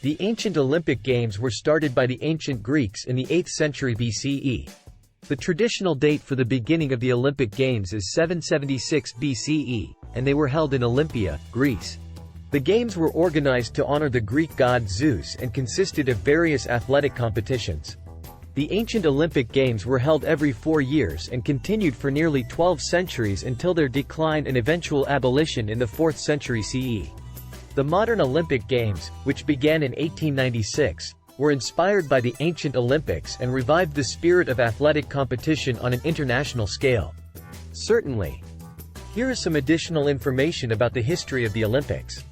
The ancient Olympic Games were started by the ancient Greeks in the 8th century BCE. The traditional date for the beginning of the Olympic Games is 776 BCE, and they were held in Olympia, Greece. The Games were organized to honor the Greek god Zeus and consisted of various athletic competitions. The ancient Olympic Games were held every 4 years and continued for nearly 12 centuries until their decline and eventual abolition in the 4th century CE. The modern Olympic Games, which began in 1896, were inspired by the ancient Olympics and revived the spirit of athletic competition on an international scale. Certainly. Here is some additional information about the history of the Olympics.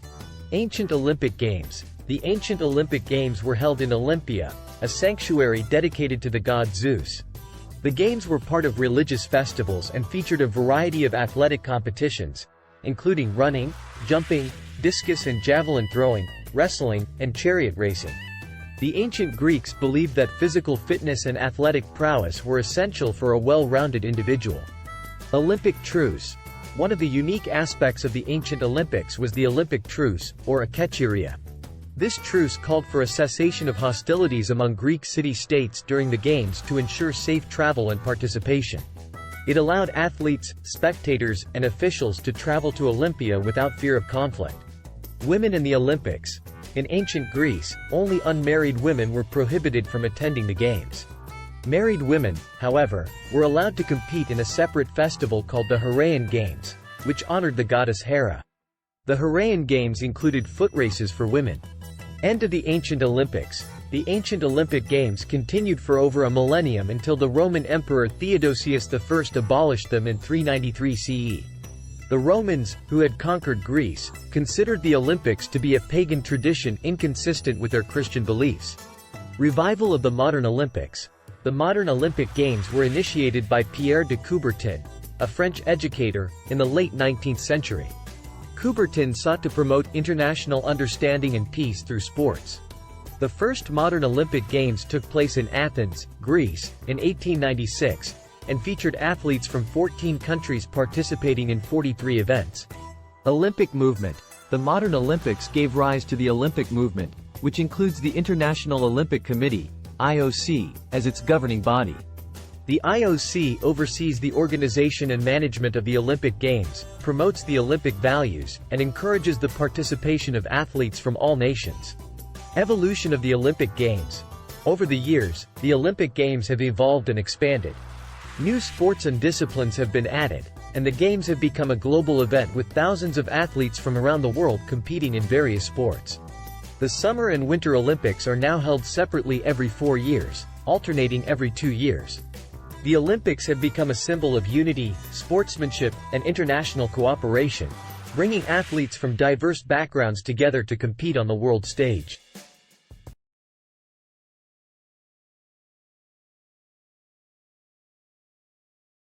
Ancient Olympic Games. The ancient Olympic Games were held in Olympia, a sanctuary dedicated to the god Zeus. The Games were part of religious festivals and featured a variety of athletic competitions, including running, jumping, discus and javelin throwing, wrestling, and chariot racing. The ancient Greeks believed that physical fitness and athletic prowess were essential for a well-rounded individual. Olympic truce. One of the unique aspects of the ancient Olympics was the Olympic truce, or akechiria. This truce called for a cessation of hostilities among Greek city-states during the Games to ensure safe travel and participation. It allowed athletes, spectators, and officials to travel to Olympia without fear of conflict. Women in the Olympics. In ancient Greece, only unmarried women were prohibited from attending the Games. Married women, however, were allowed to compete in a separate festival called the Heraean Games, which honored the goddess Hera. The Heraean Games included foot races for women. End of the ancient Olympics. The ancient Olympic Games continued for over a millennium until the Roman Emperor Theodosius I abolished them in 393 CE. The Romans, who had conquered Greece, considered the Olympics to be a pagan tradition inconsistent with their Christian beliefs. Revival of the modern Olympics. The modern Olympic Games were initiated by Pierre de Coubertin, a French educator, in the late 19th century. Coubertin sought to promote international understanding and peace through sports. The first modern Olympic Games took place in Athens, Greece, in 1896, and featured athletes from 14 countries participating in 43 events. Olympic movement. The modern Olympics gave rise to the Olympic movement, which includes the International Olympic Committee, IOC, as its governing body. The IOC oversees the organization and management of the Olympic Games, promotes the Olympic values, and encourages the participation of athletes from all nations. Evolution of the Olympic Games. Over the years, the Olympic Games have evolved and expanded. New sports and disciplines have been added, and the Games have become a global event with thousands of athletes from around the world competing in various sports. The Summer and Winter Olympics are now held separately every 4 years, alternating every 2 years. The Olympics have become a symbol of unity, sportsmanship, and international cooperation, bringing athletes from diverse backgrounds together to compete on the world stage.